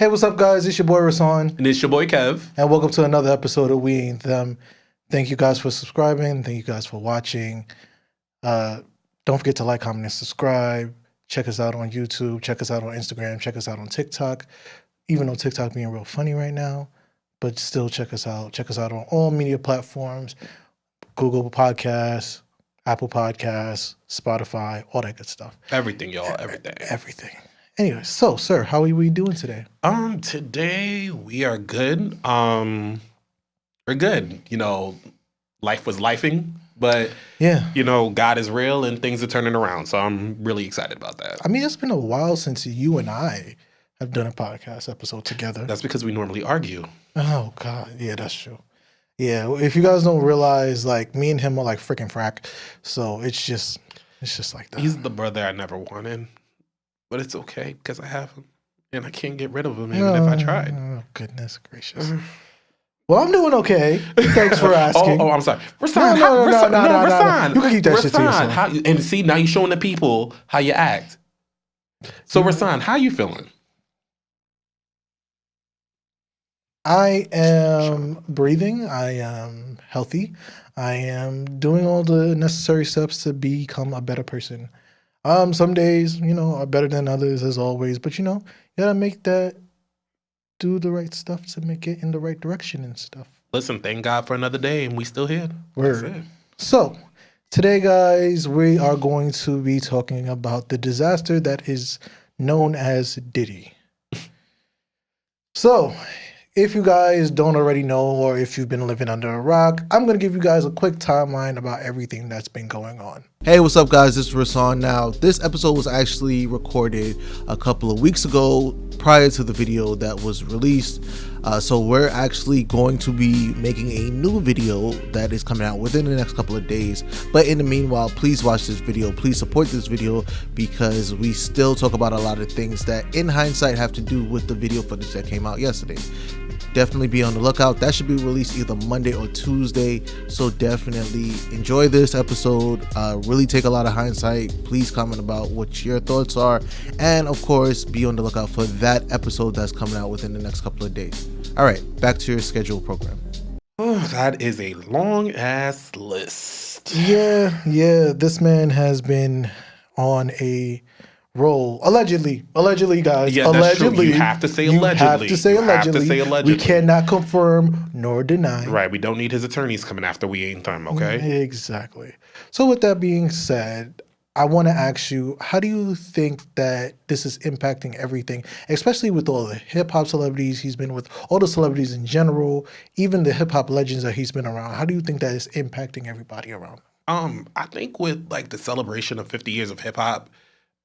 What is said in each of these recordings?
Hey, what's up, guys? It's your boy Rasan. And it's your boy Kev. And welcome to another episode of We Ain't Them. Thank you guys for subscribing. Thank you guys for watching. Don't forget to like, comment, and subscribe. Check us out on YouTube. Check us out on Instagram. Check us out on TikTok. Even though TikTok being real funny right now, but still check us out. Check us out on all media platforms. Google Podcasts, Apple Podcasts, Spotify, all that good stuff. Everything, y'all. Everything. Everything. Anyway, so sir, how are we doing today? Today we are good. We're good. You know, life was lifing, but yeah, you know, God is real and things are turning around. So I'm really excited about that. I mean, it's been a while since you and I have done a podcast episode together. That's because we normally argue. Oh God, yeah, that's true. Yeah, if you guys don't realize, like me and him are like freaking frack, so it's just like that. He's the brother I never wanted. But it's okay because I have him, and I can't get rid of him even if I tried. Oh, goodness gracious. Well, I'm doing okay. Thanks for asking. I'm sorry. Rasan, No. Rasan. You can keep that shit to yourself. And see, now you're showing the people how you act. So, Rasan, how you feeling? I am breathing. I am healthy. I am doing all the necessary steps to become a better person. Some days, you know, are better than others as always, but you know, you gotta do the right stuff to make it in the right direction and stuff. Listen, thank God for another day and we still here. Word. So, today, guys, we are going to be talking about the disaster that is known as Diddy. So, if you guys don't already know, or if you've been living under a rock, I'm going to give you guys a quick timeline about everything that's been going on. Hey, what's up, guys? This is Rasan. Now, this episode was actually recorded a couple of weeks ago prior to the video that was released. So we're actually going to be making a new video that is coming out within the next couple of days. But in the meanwhile, please watch this video. Please support this video because we still talk about a lot of things that in hindsight have to do with the video footage that came out yesterday. Definitely be on the lookout. That should be released either Monday or Tuesday. So definitely enjoy this episode. Really take a lot of hindsight. Please comment about what your thoughts are. And of course, be on the lookout for that episode that's coming out within the next couple of days. All right, back to your scheduled program. Oh, that is a long ass list. Yeah. This man has been on a roll. Allegedly, guys. Yeah, allegedly. That's true. You have to say allegedly. We cannot confirm nor deny. Right. We don't need his attorneys coming after we ain't them, okay? Exactly. So with that being said, I want to ask you, how do you think that this is impacting everything, especially with all the hip-hop celebrities he's been with, all the celebrities in general, even the hip-hop legends that he's been around? How do you think that is impacting everybody around? I think with like the celebration of 50 years of hip-hop,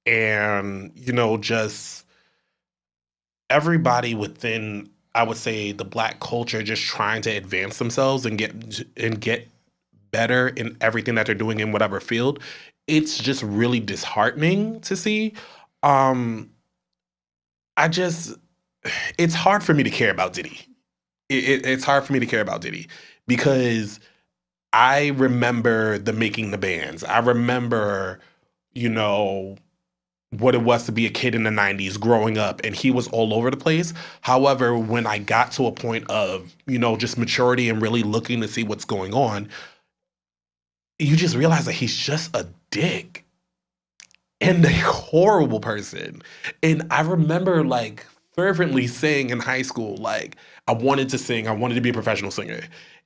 and, you know, just everybody within, I would say, the Black culture just trying to advance themselves and get better in everything that they're doing in whatever field. It's just really disheartening to see. It's hard for me to care about Diddy. It's hard for me to care about Diddy because I remember the Making the Bands. I remember, you know, what it was to be a kid in the 90s growing up, and he was all over the place. However, when I got to a point of, you know, just maturity and really looking to see what's going on, you just realize that he's just a dick and a horrible person. And I remember like fervently saying in high school, like, I wanted to be a professional singer.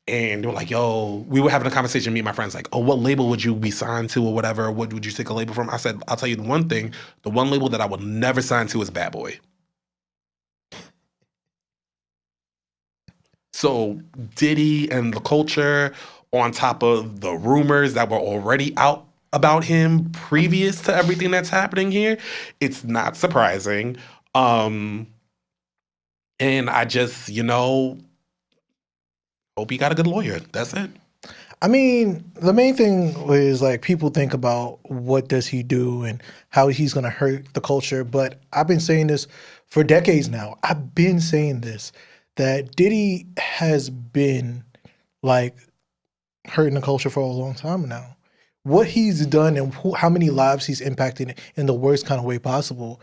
And they were like, yo, we were having a conversation, me and my friends, like, oh, what label would you be signed to or whatever? What would you take a label from? I said, I'll tell you the one thing. The one label that I would never sign to is Bad Boy. So Diddy and the culture, on top of the rumors that were already out about him previous to everything that's happening here, it's not surprising. And I just, you know, hope he got a good lawyer. That's it. I mean, the main thing is like people think about what does he do and how he's going to hurt the culture. But I've been saying this for decades now. I've been saying this, that Diddy has been like hurting the culture for a long time now. What he's done and how many lives he's impacted in the worst kind of way possible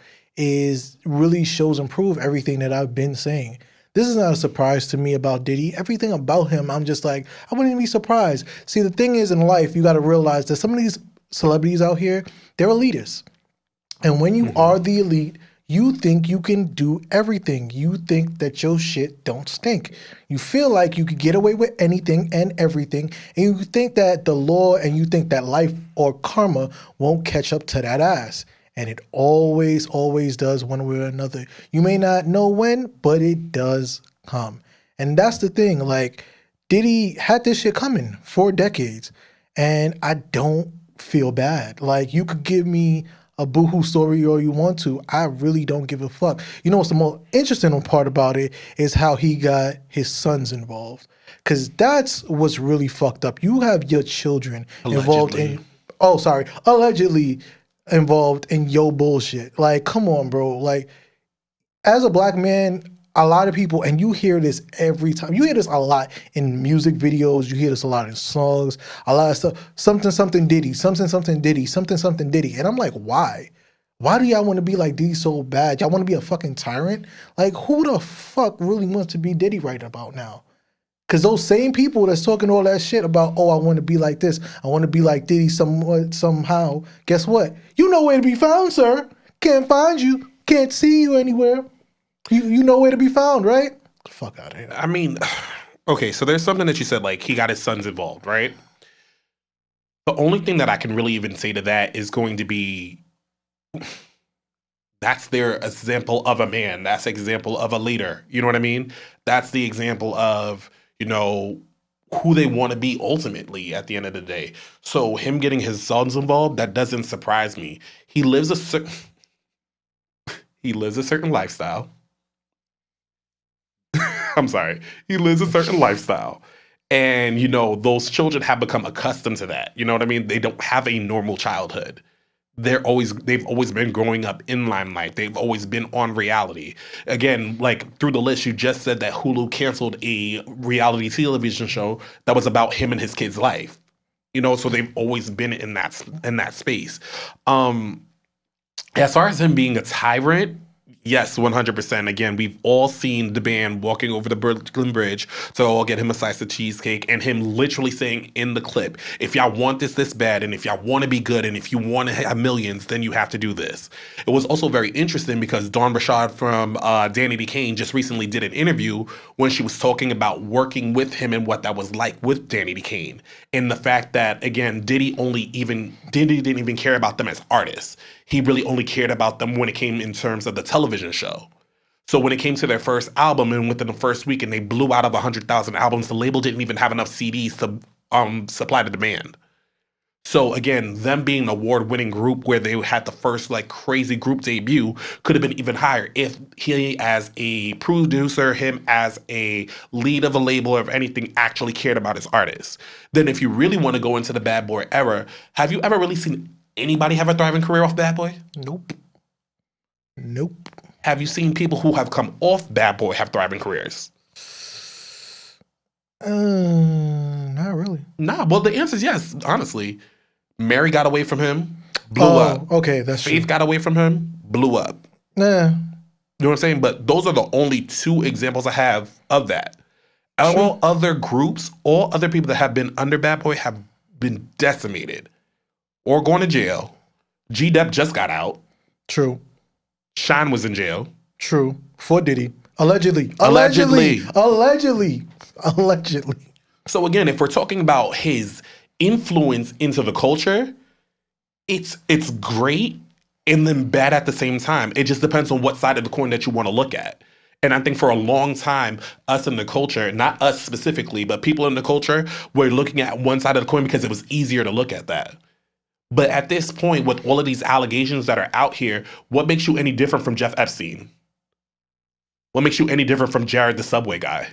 really shows and prove everything that I've been saying. This is not a surprise to me about Diddy. Everything about him, I'm just like, I wouldn't even be surprised. See, the thing is in life, you got to realize that some of these celebrities out here, they're elitists. And when you are the elite, you think you can do everything. You think that your shit don't stink. You feel like you could get away with anything and everything. And you think that the law and you think that life or karma won't catch up to that ass. And it always, always does one way or another. You may not know when, but it does come. And that's the thing. Like, Diddy had this shit coming for decades. And I don't feel bad. Like, you could give me a boohoo story all you want to. I really don't give a fuck. You know what's the most interesting part about it is how he got his sons involved. Because that's what's really fucked up. You have your children involved in... Oh, sorry. Allegedly involved in your bullshit. Like, come on, bro. Like, as a black man, a lot of people, and you hear this every time. You hear this a lot in music videos. You hear this a lot in songs. A lot of stuff. Something, something Diddy. Something, something Diddy. Something, something Diddy. And I'm like, why? Why do y'all want to be like Diddy so bad? Y'all want to be a fucking tyrant? Like, who the fuck really wants to be Diddy right about now? Because those same people that's talking all that shit about, oh, I want to be like this, I want to be like Diddy somehow, guess what? You know where to be found, sir. Can't find you. Can't see you anywhere. You know where to be found, right? Fuck out of here. I mean, okay, so there's something that you said, like, he got his sons involved, right? The only thing that I can really even say to that is going to be, that's their example of a man. That's the example of a leader. You know what I mean? That's the example of, you know, who they want to be ultimately at the end of the day. So him getting his sons involved, that doesn't surprise me. He lives a certain lifestyle. I'm sorry. He lives a certain lifestyle. And, you know, those children have become accustomed to that. You know what I mean? They don't have a normal childhood. They've always been growing up in limelight. They've always been on reality. Again, like through the list, you just said that Hulu canceled a reality television show that was about him and his kid's life. You know, so they've always been in that space. As far as him being a tyrant, yes, 100%. Again, we've all seen the band walking over the Brooklyn Bridge to all get him a slice of cheesecake, and him literally saying in the clip, if y'all want this bad, and if y'all want to be good, and if you want to have millions, then you have to do this. It was also very interesting because Dawn Rashad from Danny B. Kane just recently did an interview when she was talking about working with him and what that was like with Danny B. Kane. And the fact that, again, Diddy didn't even care about them as artists. He really only cared about them when it came in terms of the television show. So when it came to their first album, and within the first week, and they blew out of 100,000 albums, the label didn't even have enough CDs to supply the demand. So again, them being an award-winning group where they had the first like crazy group debut could have been even higher if he, as a producer, him as a lead of a label or anything, actually cared about his artists. Then if you really want to go into the Bad Boy era, have you ever really seen anybody have a thriving career off Bad Boy? Nope. Have you seen people who have come off Bad Boy have thriving careers? Not really. Nah, well, the answer is yes, honestly. Mary got away from him, blew up. Okay, that's Faith true. got away from him, blew up. Nah. You know what I'm saying? But those are the only two examples I have of that. All other groups, all other people that have been under Bad Boy have been decimated or going to jail. G-Dep just got out. True. Shine was in jail. True. For Diddy. Allegedly. So again, if we're talking about his influence into the culture, it's great and then bad at the same time. It just depends on what side of the coin that you want to look at. And I think for a long time, us in the culture, not us specifically, but people in the culture, were looking at one side of the coin because it was easier to look at that. But at this point, with all of these allegations that are out here, what makes you any different from Jeff Epstein? What makes you any different from Jared the Subway guy?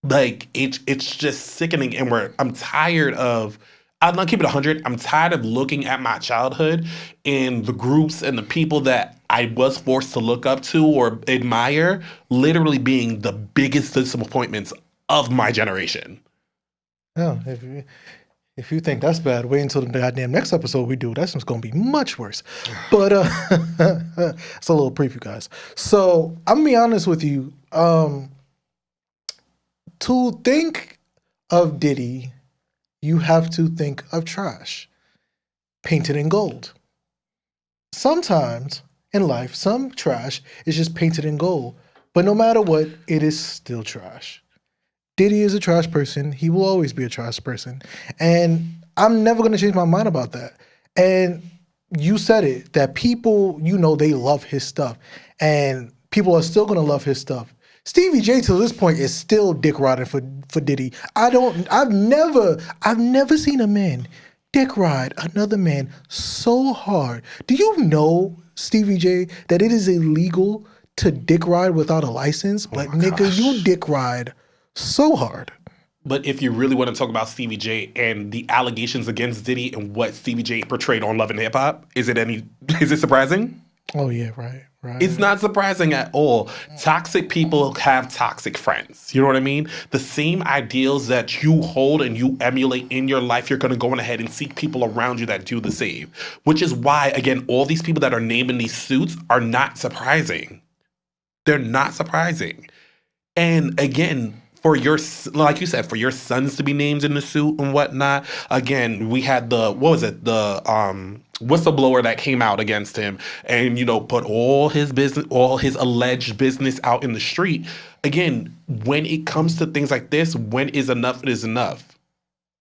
Like, it's just sickening, and I'm tired of, I'll not keep it 100, I'm tired of looking at my childhood and the groups and the people that I was forced to look up to or admire literally being the biggest disappointments of my generation. Oh, If you think that's bad, wait until the goddamn next episode we do. That's going to be much worse. But it's a little preview, guys. So I'm going to be honest with you. To think of Diddy, you have to think of trash painted in gold. Sometimes in life, some trash is just painted in gold. But no matter what, it is still trash. Diddy is a trash person. He will always be a trash person. And I'm never going to change my mind about that. And you said it, that people, they love his stuff. And people are still going to love his stuff. Stevie J to this point is still dick riding for Diddy. I've never seen a man dick ride another man so hard. Do you know, Stevie J, that it is illegal to dick ride without a license? But nigga, you dick ride so hard. But if you really want to talk about Stevie J and the allegations against Diddy and what Stevie J portrayed on Love and Hip Hop, is it surprising? Oh yeah, right. It's not surprising at all. Toxic people have toxic friends. You know what I mean? The same ideals that you hold and you emulate in your life, you're going to go on ahead and seek people around you that do the same. Which is why, again, all these people that are named in these suits are not surprising. They're not surprising. And again, like you said, for your sons to be named in the suit and whatnot. Again, we had the whistleblower that came out against him and, put all his alleged business out in the street. Again, when it comes to things like this, when is enough is enough.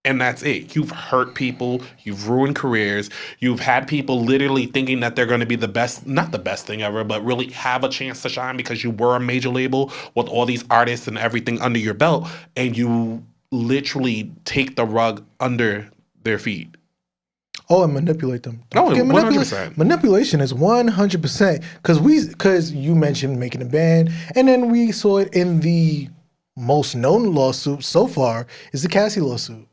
And that's it. You've hurt people. You've ruined careers. You've had people literally thinking that they're going to be the best, not the best thing ever, but really have a chance to shine because you were a major label with all these artists and everything under your belt. And you literally take the rug under their feet. Oh, and manipulate them. No, 100%. Manipulation is 100%. Because you mentioned making a band, and then we saw it in the most known lawsuit so far is the Cassie lawsuit.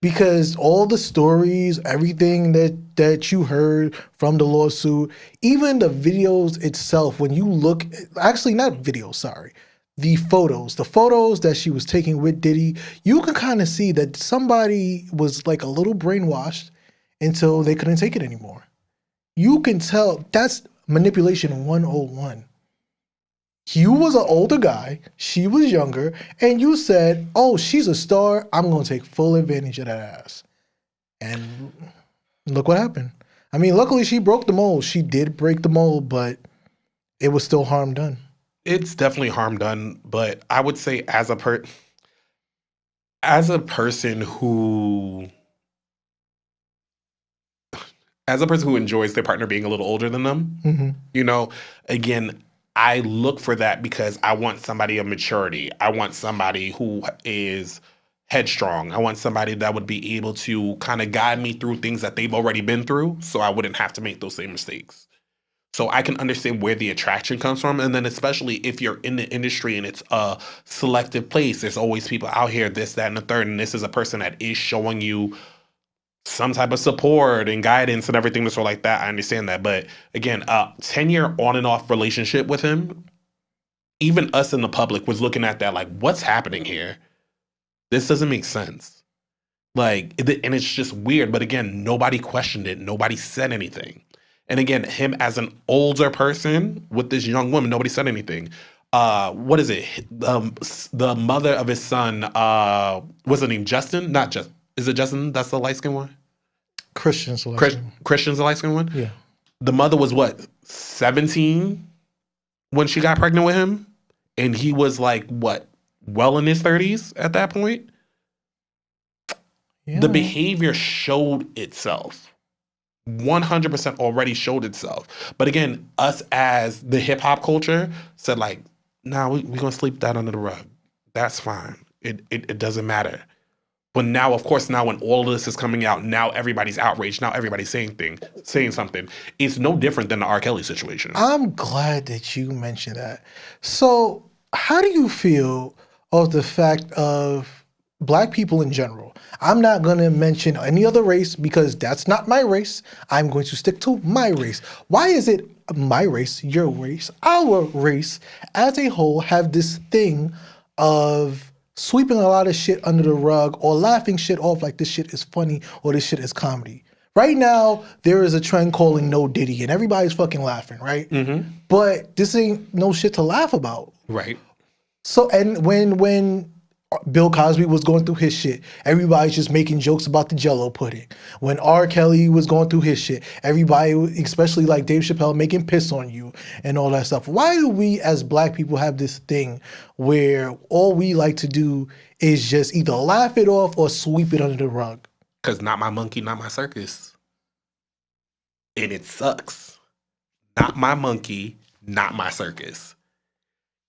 Because all the stories, everything that you heard from the lawsuit, even the videos itself, when you look, actually not videos, sorry, the photos that she was taking with Diddy, you can kind of see that somebody was like a little brainwashed until they couldn't take it anymore. You can tell that's manipulation 101. You was an older guy, she was younger, and you said, oh, she's a star, I'm going to take full advantage of that ass. And look what happened. I mean, luckily she broke the mold. She did break the mold, but it was still harm done. It's definitely harm done, but I would say as a person who enjoys their partner being a little older than them, again, I look for that because I want somebody of maturity. I want somebody who is headstrong. I want somebody that would be able to kind of guide me through things that they've already been through so I wouldn't have to make those same mistakes. So I can understand where the attraction comes from. And then especially if you're in the industry and it's a selective place, there's always people out here, this, that, and the third. And this is a person that is showing you some type of support and guidance and everything that's like that. I understand that. But again, 10-year on and off relationship with him, even us in the public was looking at that like, what's happening here? This doesn't make sense. And it's just weird. But again, nobody questioned it. Nobody said anything. And again, him as an older person with this young woman, nobody said anything. What is it? The mother of his son, what's her name? Justin? Not Justin. Is it Justin? That's the light-skinned one? Christian's the light-skinned one. Christian's the light-skinned one? Yeah. The mother was what, 17 when she got pregnant with him? And he was like, what, well in his 30s at that point? Yeah. The behavior showed itself. 100% already showed itself. But again, us as the hip-hop culture said like, nah, we're going to sleep that under the rug. That's fine. It doesn't matter. But now, of course, when all of this is coming out, now everybody's outraged. Now everybody's saying something. It's no different than the R. Kelly situation. I'm glad that you mentioned that. So how do you feel of the fact of Black people in general? I'm not going to mention any other race because that's not my race. I'm going to stick to my race. Why is it my race, your race, our race as a whole have this thing of sweeping a lot of shit under the rug or laughing shit off like this shit is funny or this shit is comedy. Right now, there is a trend calling no Diddy and everybody's fucking laughing, right? But this ain't no shit to laugh about. Right. So, and when Bill Cosby was going through his shit, everybody's just making jokes about the Jello pudding. When R. Kelly was going through his shit, everybody, especially like Dave Chappelle, making piss on you and all that stuff. Why do we as black people have this thing where all we like to do is just either laugh it off or sweep it under the rug? Because not my monkey, not my circus. And it sucks. Not my monkey, not my circus.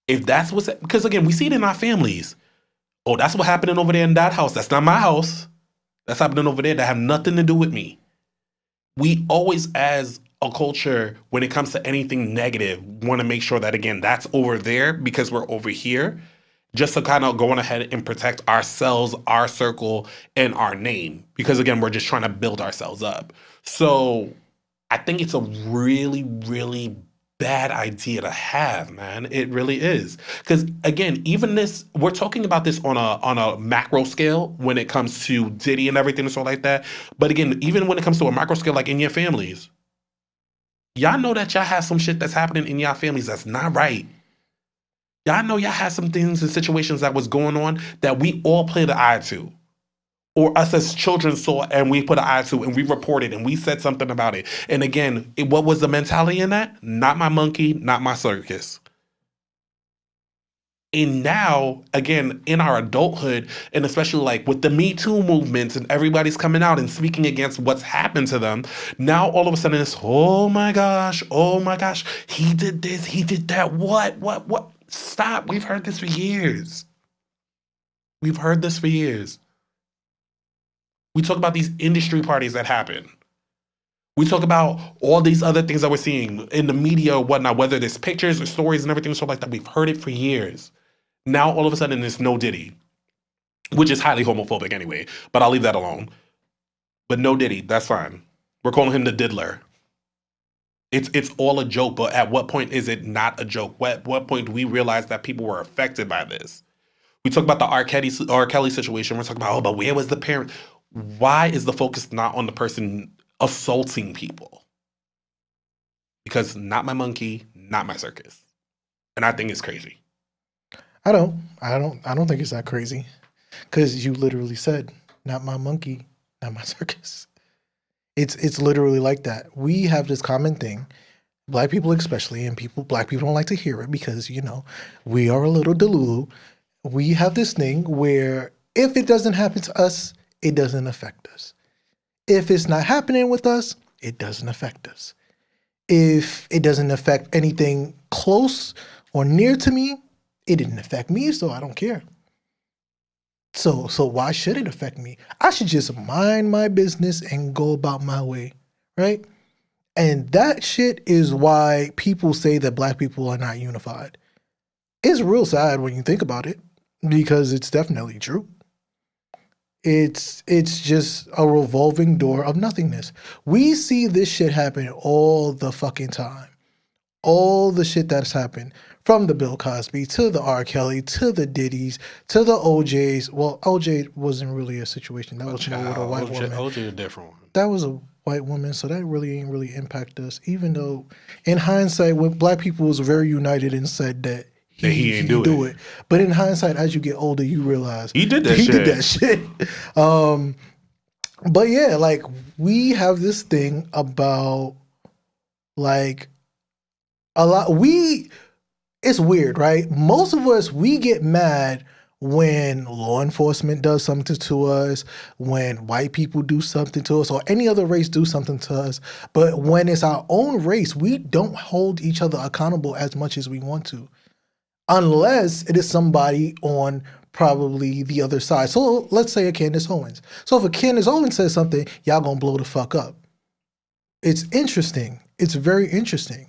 If that's what's... Because again, we see it in our families. Oh, that's what happening over there in that house. That's not my house. That's happening over there. That have nothing to do with me. We always, as a culture, when it comes to anything negative, want to make sure that, again, that's over there because we're over here. Just to kind of go on ahead and protect ourselves, our circle, and our name. Because, again, we're just trying to build ourselves up. So I think it's a really, really bad idea to have, man. It really is. Because, again, even this, we're talking about this on a macro scale when it comes to Diddy and everything and stuff like that. But, again, even when it comes to a macro scale, like in your families, y'all know that y'all have some shit that's happening in y'all families that's not right. Y'all know y'all had some things and situations that was going on that we all played an eye to. Or us as children saw and we put an eye to and we reported and we said something about it. And again, what was the mentality in that? Not my monkey, not my circus. And now, again, in our adulthood, and especially like with the Me Too movements and everybody's coming out and speaking against what's happened to them, now all of a sudden it's, oh my gosh, he did this, he did that, what? Stop. We've heard this for years. We talk about these industry parties that happen. We talk about all these other things that we're seeing in the media or whatnot, whether there's pictures or stories and everything so like that. We've heard it for years. Now, all of a sudden, it's no Diddy, which is highly homophobic anyway, but I'll leave that alone. But no Diddy, that's fine. We're calling him the diddler. It's all a joke, but at what point is it not a joke? At what point do we realize that people were affected by this? We talk about the R. Kelly situation. We're talking about, but where was the parent? Why is the focus not on the person assaulting people? Because not my monkey, not my circus. And I think it's crazy. I don't think it's that crazy. Because you literally said, not my monkey, not my circus. It's literally like that. We have this common thing, black people especially, and black people don't like to hear it because, we are a little delulu. We have this thing where if it doesn't happen to us, it doesn't affect us. If it's not happening with us, it doesn't affect us. If it doesn't affect anything close or near to me, it didn't affect me, so I don't care. So why should it affect me? I should just mind my business and go about my way, right? And that shit is why people say that black people are not unified. It's real sad when you think about it, because it's definitely true. It's just a revolving door of nothingness. We see this shit happen all the fucking time. All the shit that's happened. From the Bill Cosby, to the R. Kelly, to the Diddy's, to the OJ's. Well, OJ wasn't really a situation. That was more with a white woman. OJ a different one. That was a white woman, so that really ain't really impact us. Even though, in hindsight, when black people was very united and said that he ain't do it. But in hindsight, as you get older, you realize he did that shit. But yeah, like we have this thing about like a lot. It's weird, right? Most of us, we get mad when law enforcement does something to us, when white people do something to us, or any other race do something to us. But when it's our own race, we don't hold each other accountable as much as we want to, unless it is somebody on probably the other side. So let's say a Candace Owens. So if a Candace Owens says something, y'all gonna blow the fuck up. It's interesting. It's very interesting.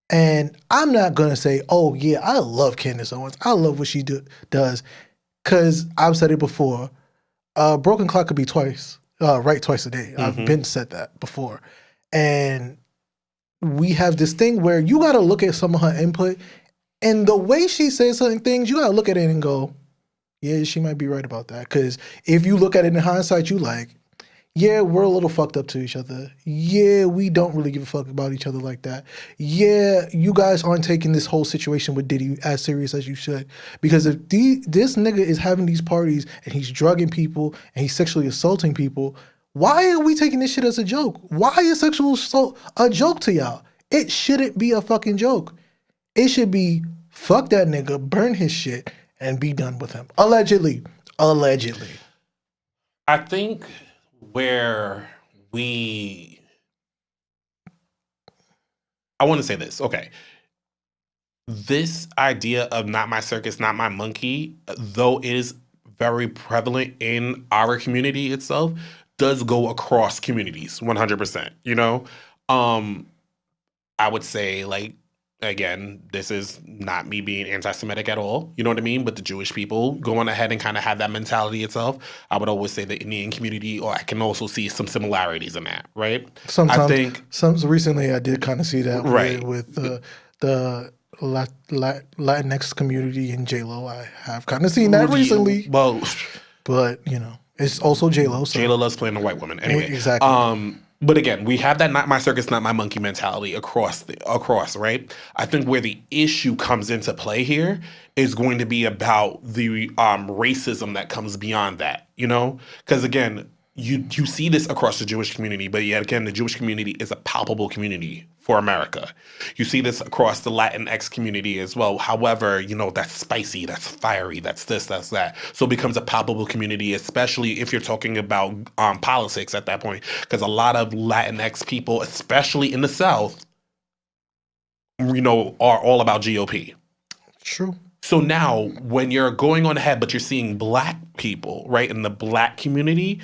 And I'm not going to say, oh, yeah, I love Candace Owens. I love what she does. Because I've said it before. A broken clock could be right twice a day. I've been said that before. And we have this thing where you got to look at some of her input. And the way she says certain things, you got to look at it and go, Yeah, she might be right about that. Because if you look at it in hindsight, you like, yeah, we're a little fucked up to each other. Yeah, we don't really give a fuck about each other like that. Yeah, you guys aren't taking this whole situation with Diddy as serious as you should. Because if this nigga is having these parties and he's drugging people and he's sexually assaulting people, why are we taking this shit as a joke? Why is sexual assault a joke to y'all? It shouldn't be a fucking joke. It should be fuck that nigga, burn his shit, and be done with him. Allegedly. Allegedly. I think where we, I want to say this. Okay. This idea of not my circus, not my monkey, though it is very prevalent in our community itself, does go across communities 100%. You know, I would say, like, again, this is not me being anti-Semitic at all. You know what I mean? But the Jewish people going ahead and kind of have that mentality itself. I would always say the Indian community, or I can also see some similarities in that, right? Sometimes, I think recently I did kind of see that right with the Latinx community in J-Lo. I have kind of seen that recently. Well, but you know, it's also J-Lo. So. J-Lo loves playing a white woman. Anyway, exactly. But again, we have that not my circus, not my monkey mentality across, right? I think where the issue comes into play here is going to be about the racism that comes beyond that, you know? Because again, you see this across the Jewish community, but yet again, the Jewish community is a palpable community for America. You see this across the Latinx community as well. However, you know, that's spicy, that's fiery, that's this, that's that. So it becomes a palpable community, especially if you're talking about politics at that point. Because a lot of Latinx people, especially in the South, you know, are all about GOP. True. So now when you're going on ahead, but you're seeing black people, right, in the black community,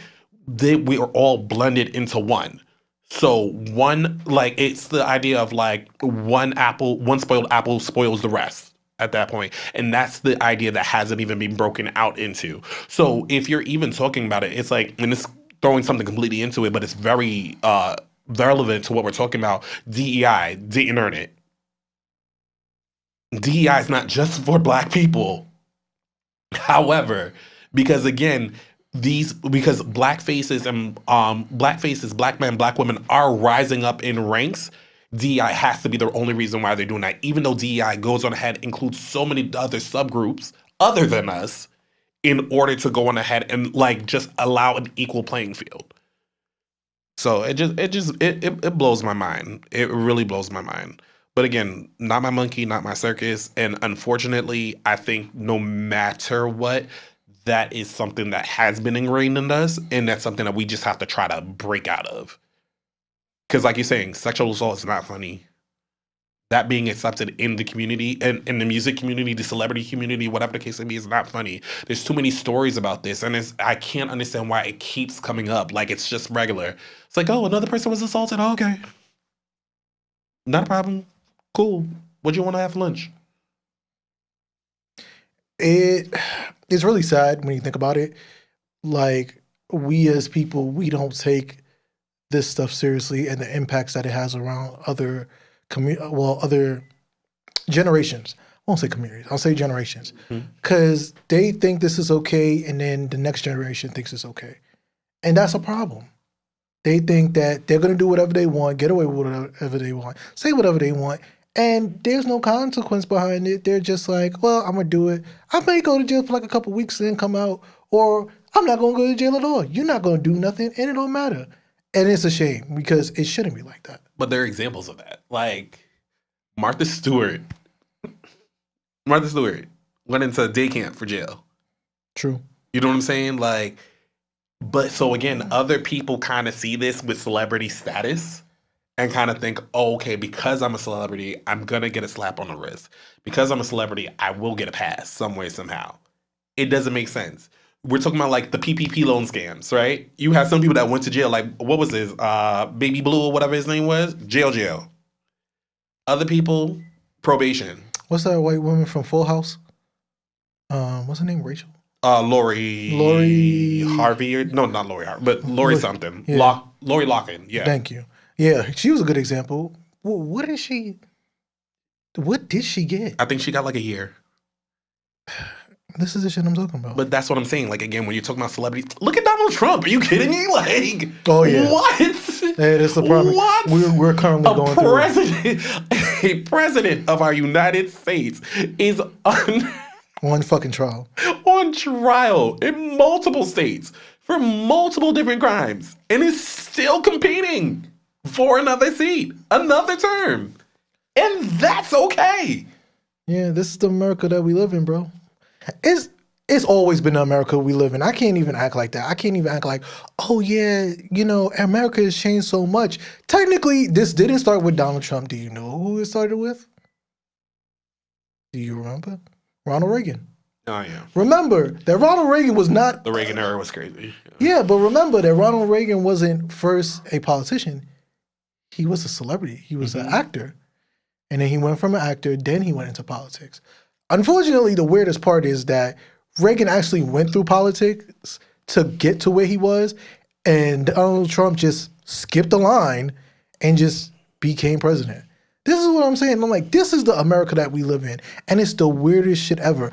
we are all blended into one. So one, like, it's the idea of like one spoiled apple spoils the rest at that point. And that's the idea that hasn't even been broken out into. So if you're even talking about it, it's like, and it's throwing something completely into it, but it's very relevant to what we're talking about. DEI didn't earn it. DEI is not just for black people. However, because again, because black faces, black men, black women are rising up in ranks, DEI has to be the only reason why they're doing that. Even though DEI goes on ahead, includes so many other subgroups other than us, in order to go on ahead and like just allow an equal playing field. So it blows my mind. It really blows my mind. But again, not my monkey, not my circus. And unfortunately, I think no matter what, that is something that has been ingrained in us, and that's something that we just have to try to break out of. Because like you're saying, sexual assault is not funny. That being accepted in the community, and in the music community, the celebrity community, whatever the case may be, is not funny. There's too many stories about this, and I can't understand why it keeps coming up. Like, it's just regular. It's like, oh, another person was assaulted? Oh, okay. Not a problem. Cool. What do you want to have for lunch? It's really sad when you think about it. Like, we as people, we don't take this stuff seriously and the impacts that it has around other other generations. I won't say communities. I'll say generations. Because they think this is okay, and then the next generation thinks it's okay. And that's a problem. They think that they're going to do whatever they want, get away with whatever they want, say whatever they want, and there's no consequence behind it. They're just like, well, I'm going to do it. I may go to jail for like a couple weeks and then come out, or I'm not going to go to jail at all. You're not going to do nothing, and it don't matter. And it's a shame because it shouldn't be like that. But there are examples of that. Like Martha Stewart went into day camp for jail. True. You know what I'm saying? Like, but so again, other people kind of see this with celebrity status and kind of think, oh, okay, because I'm a celebrity, I'm going to get a slap on the wrist. Because I'm a celebrity, I will get a pass some way, somehow. It doesn't make sense. We're talking about like the PPP loan scams, right? You have some people that went to jail, like, what was this? Baby Blue or whatever his name was? Jail. Other people, probation. What's that white woman from Full House? What's her name? Rachel? Lori Harvey. Or, no, not Lori Harvey, but Lori something. Yeah. Lori Loughlin, yeah. Thank you. Yeah, she was a good example. Well, what did she get? I think she got like a year. This is the shit I'm talking about. But that's what I'm saying. Like, again, when you're talking about celebrities, look at Donald Trump. Are you kidding me? Like, oh yeah, what? Hey, that's the problem. What? We're currently going through. A president of our United States is on fucking trial. On trial in multiple states for multiple different crimes, and is still competing for another seat, another term, and that's okay. Yeah, this is the America that we live in, bro. It's always been the America we live in. I can't even act like that. I can't even act like, oh yeah, America has changed so much. Technically, this didn't start with Donald Trump. Do you know who it started with? Do you remember? Ronald Reagan. Oh yeah. Remember that Ronald Reagan was not... The Reagan era was crazy. Yeah, but remember that Ronald Reagan wasn't first a politician. He was a celebrity. He was an actor. And then he went from an actor, then he went into politics. Unfortunately, the weirdest part is that Reagan actually went through politics to get to where he was, and Donald Trump just skipped the line and just became president. This is what I'm saying. I'm like, this is the America that we live in, and it's the weirdest shit ever.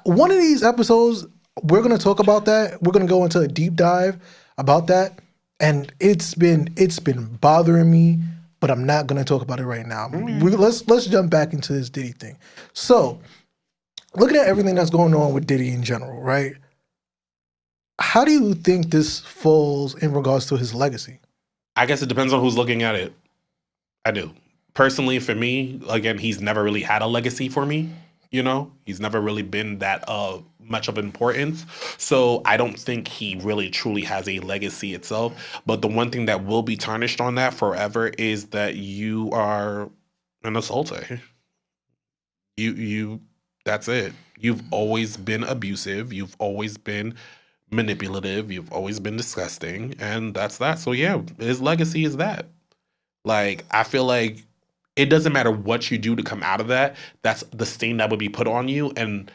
One of these episodes, we're going to talk about that. We're going to go into a deep dive about that, and it's been bothering me, but I'm not going to talk about it right now. Let's jump back into this Diddy thing. So, looking at everything that's going on with Diddy in general, right? How do you think this falls in regards to his legacy? I guess it depends on who's looking at it. I do. Personally, for me, again, he's never really had a legacy for me. He's never really been that much of importance. So I don't think he really truly has a legacy itself. But the one thing that will be tarnished on that forever is that you are an assaulter. You that's it. You've always been abusive. You've always been manipulative. You've always been disgusting. And that's that. So yeah, his legacy is that. Like, I feel like it doesn't matter what you do to come out of that. That's the stain that would be put on you. And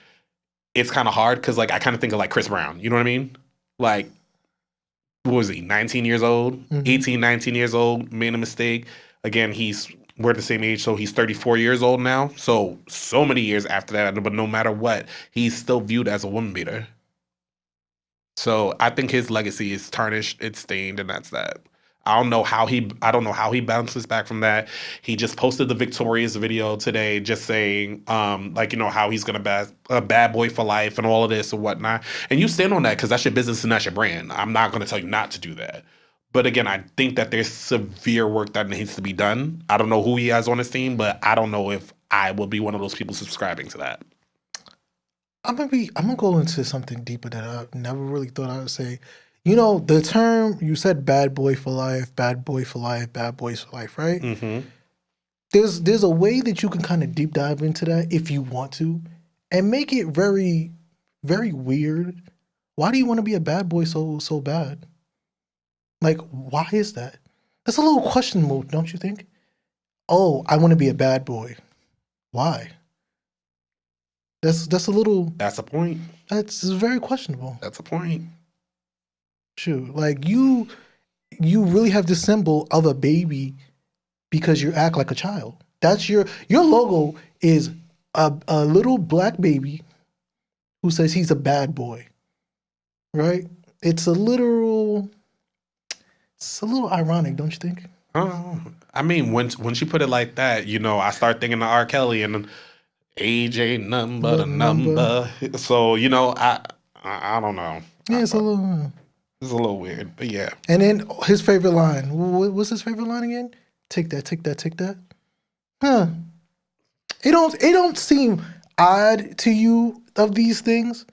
it's kind of hard because, like, I kind of think of, like, Chris Brown. You know what I mean? Like, what was he, 19 years old? 18, 19 years old, made a mistake. Again, we're the same age, so he's 34 years old now. So many years after that, but no matter what, he's still viewed as a woman beater. So I think his legacy is tarnished, it's stained, and that's that. I don't know how he bounces back from that. He just posted the Victorious video today, just saying, how he's gonna a bad boy for life and all of this and whatnot. And you stand on that because that's your business and that's your brand. I'm not gonna tell you not to do that. But again, I think that there's severe work that needs to be done. I don't know who he has on his team, but I don't know if I will be one of those people subscribing to that. I'm gonna go into something deeper that I never really thought I would say. The term, you said bad boy for life, bad boy for life, bad boys for life, right? Mm-hmm. There's a way that you can kind of deep dive into that if you want to and make it very, very weird. Why do you want to be a bad boy so bad? Like, why is that? That's a little questionable, don't you think? Oh, I want to be a bad boy. Why? That's a little... That's a point. That's very questionable. That's a point. Shoot, like you really have this symbol of a baby because you act like a child. That's your logo is a little black baby who says he's a bad boy, right? It's a little ironic, don't you think? I mean, once you put it like that, I start thinking of R. Kelly and age ain't nothing but a number. So I don't know. Yeah, it's a little. It's a little weird, but yeah. And then his favorite line. What's his favorite line again? Take that, take that, take that. Huh. It don't seem odd to you of these things.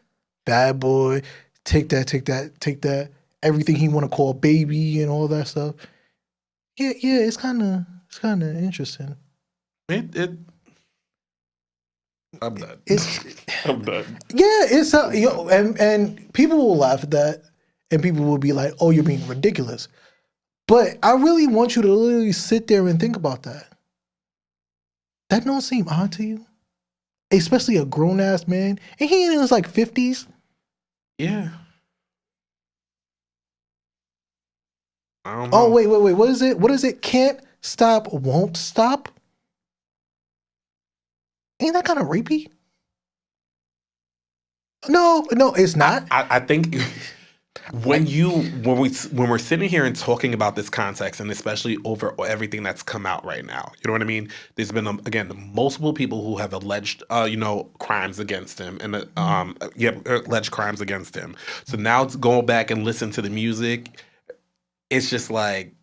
Bad boy, take that, take that, take that. Everything he want to call baby and all that stuff. Yeah, it's kind of interesting. I'm done. I'm done. Yeah, it's and people will laugh at that. And people will be like, oh, you're being ridiculous. But I really want you to literally sit there and think about that. That don't seem odd to you? Especially a grown-ass man. And he in his, 50s. Yeah. I don't know. Oh, wait. What is it? What is it? Can't stop, won't stop? Ain't that kind of rapey? No, it's not. I think when we're sitting here and talking about this context, and especially over everything that's come out right now, you know what I mean? There's been again multiple people who have alleged crimes against him, and alleged crimes against him. So now to go back and listen to the music, it's just like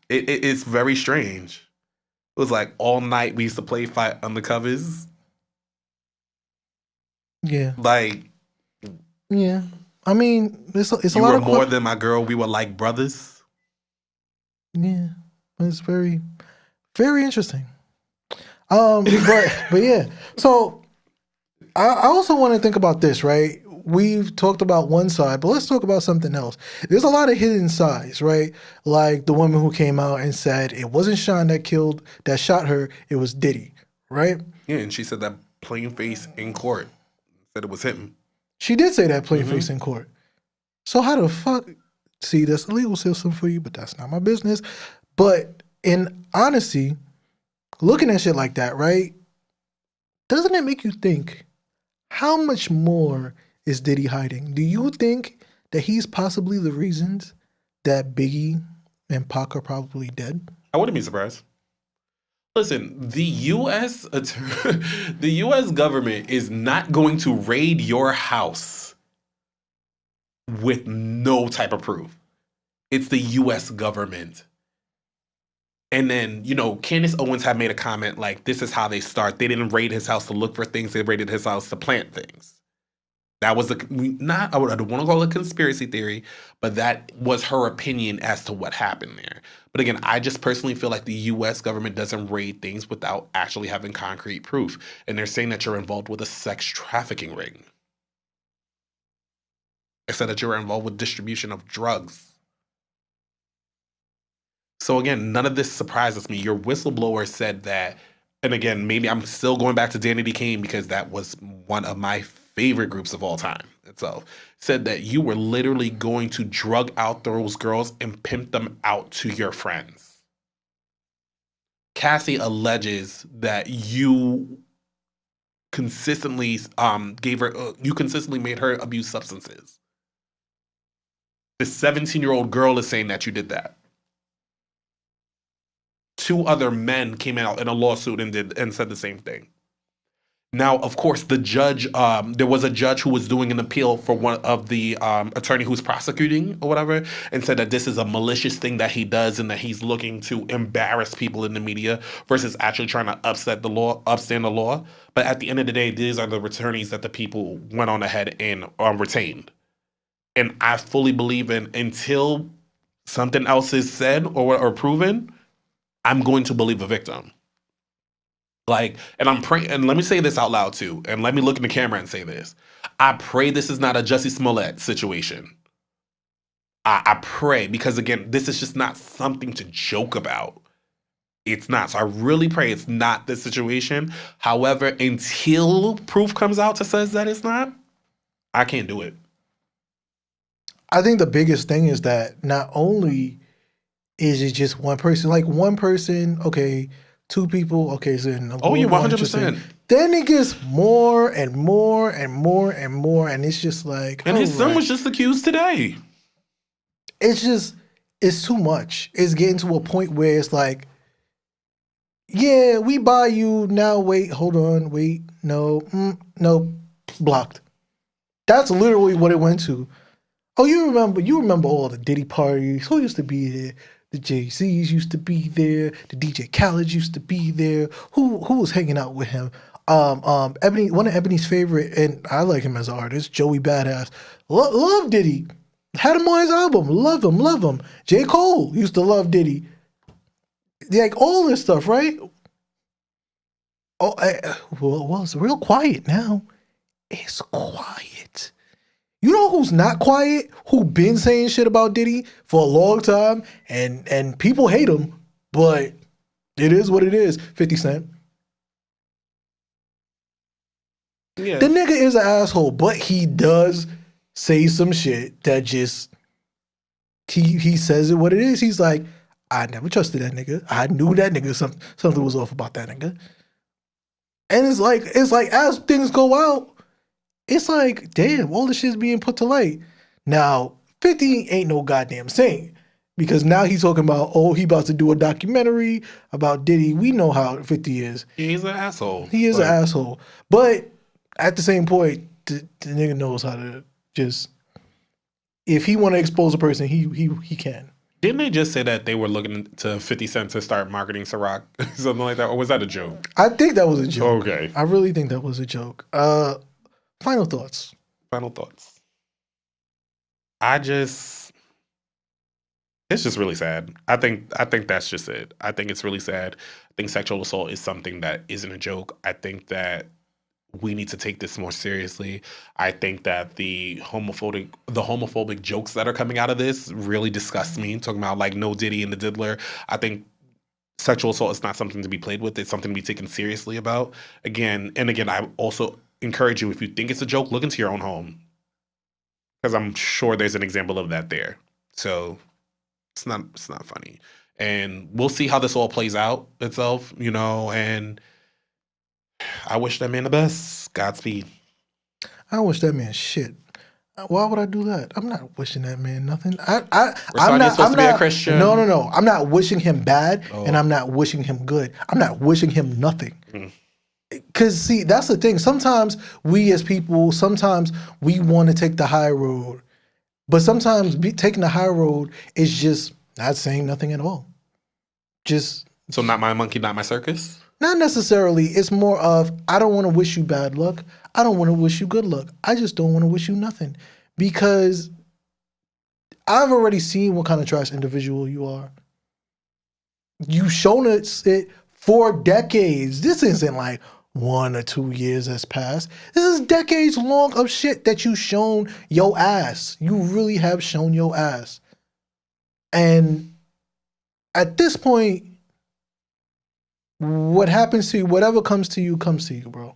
it's very strange. It was like all night we used to play fight undercovers. Yeah. Like, yeah. I mean, it's a you lot were of more than my girl. We were like brothers. Yeah, it's very, very interesting. But yeah. So I also want to think about this, right? We've talked about one side, but let's talk about something else. There's a lot of hidden sides, right? Like the woman who came out and said it wasn't Sean that shot her, it was Diddy, right? Yeah, and she said that plain face in court. Said it was him. She did say that plain face in court. So how the fuck? See, that's a legal system for you, but that's not my business. But in honesty, looking at shit like that, right? Doesn't it make you think, how much more is Diddy hiding? Do you think that he's possibly the reasons that Biggie and Pac are probably dead? I wouldn't be surprised. Listen, the U.S. government is not going to raid your house with no type of proof. It's the U.S. government. And then, Candace Owens had made a comment like, this is how they start. They didn't raid his house to look for things. They raided his house to plant things. That was I don't want to call it a conspiracy theory, but that was her opinion as to what happened there. But again, I just personally feel like the U.S. government doesn't raid things without actually having concrete proof. And they're saying that you're involved with a sex trafficking ring. They said that you were involved with distribution of drugs. So again, none of this surprises me. Your whistleblower said that, and again, maybe I'm still going back to Danity Kane because that was one of my favorite groups of all time itself, said that you were literally going to drug out those girls and pimp them out to your friends. Cassie alleges that you consistently made her abuse substances. The 17-year-old girl is saying that you did that. 2 other men came out in a lawsuit and said the same thing. Now, of course, the judge, there was a judge who was doing an appeal for one of the attorney who's prosecuting or whatever, and said that this is a malicious thing that he does and that he's looking to embarrass people in the media versus actually trying to upstand the law. But at the end of the day, these are the attorneys that the people went on ahead and retained. And I fully believe until something else is said or proven, I'm going to believe a victim. And I'm praying, and let me say this out loud too, and let me look in the camera and say this. I pray this is not a Jussie Smollett situation. I pray, because again, this is just not something to joke about. It's not. So I really pray it's not this situation. However, until proof comes out that says that it's not, I can't do it. I think the biggest thing is that not only is it just one person, like one person, okay, 2 people, okay, so then, oh, yeah, 100%. Then it gets more and more and more and more, and it's just like, and his son was just accused today. It's too much. It's getting to a point where it's like, yeah, we buy you now. Wait, hold on, wait, no, blocked. That's literally what it went to. Oh, you remember all the Diddy parties? Who used to be there? The Jay-Z's used to be there. The DJ Khaled used to be there. Who was hanging out with him? Ebony, one of Ebony's favorite, and I like him as an artist, Joey Badass. Love Diddy. Had him on his album. Love him. J. Cole used to love Diddy. Like all this stuff, right? Oh, well, it's real quiet now. It's quiet. You know who's not quiet? Who been saying shit about Diddy for a long time, and people hate him, but it is what it is. 50 Cent. Yeah. The nigga is an asshole, but he does say some shit that just he says it what it is. He's like, I never trusted that nigga. I knew that nigga something was off about that nigga. And it's like as things go out, it's like, damn, all this shit's being put to light. Now, 50 ain't no goddamn saint. Because now he's talking about, oh, he about to do a documentary about Diddy. We know how 50 is. Yeah, he's an asshole. He is an asshole. But at the same point, the nigga knows how to just, if he want to expose a person, he can. Didn't they just say that they were looking to 50 Cent to start marketing Ciroc? Something like that? Or was that a joke? I think that was a joke. Okay. I really think that was a joke. Final thoughts. Final thoughts. It's just really sad. I think that's just it. I think it's really sad. I think sexual assault is something that isn't a joke. I think that we need to take this more seriously. I think that the homophobic jokes that are coming out of this really disgust me. Talking about like no Diddy and the diddler. I think sexual assault is not something to be played with. It's something to be taken seriously about. Again, I also encourage you, if you think it's a joke, look into your own home. Because I'm sure there's an example of that there. So it's not funny. And we'll see how this all plays out itself, and I wish that man the best. Godspeed. I wish that man shit. Why would I do that? I'm not wishing that man nothing. I'm supposed to be a Christian. No. I'm not wishing him bad, and I'm not wishing him good. I'm not wishing him nothing. Because, see, that's the thing. Sometimes we as people, we want to take the high road. But sometimes taking the high road is just not saying nothing at all. So not my monkey, not my circus? Not necessarily. It's more of, I don't want to wish you bad luck. I don't want to wish you good luck. I just don't want to wish you nothing. Because I've already seen what kind of trash individual you are. You've shown us it for decades. This isn't like 1 or 2 years has passed. This is decades long of shit that you've shown your ass. You really have shown your ass. And at this point, what happens to you, whatever comes to you, bro.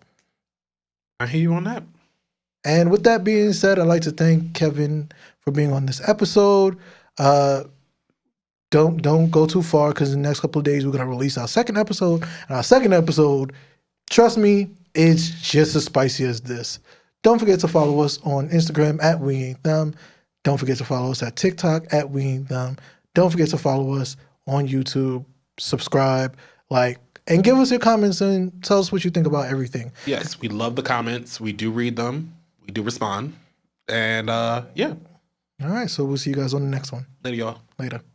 I hear you on that. And with that being said, I'd like to thank Kevin for being on this episode. Don't go too far, because in the next couple of days, we're going to release our second episode. And our second episode, trust me, it's just as spicy as this. Don't forget to follow us on Instagram at We Ain't Them. Don't forget to follow us at TikTok at We Ain't Them. Don't forget to follow us on YouTube. Subscribe, like, and give us your comments and tell us what you think about everything. Yes, we love the comments. We do read them. We do respond. And yeah. All right, so we'll see you guys on the next one. Later, y'all. Later.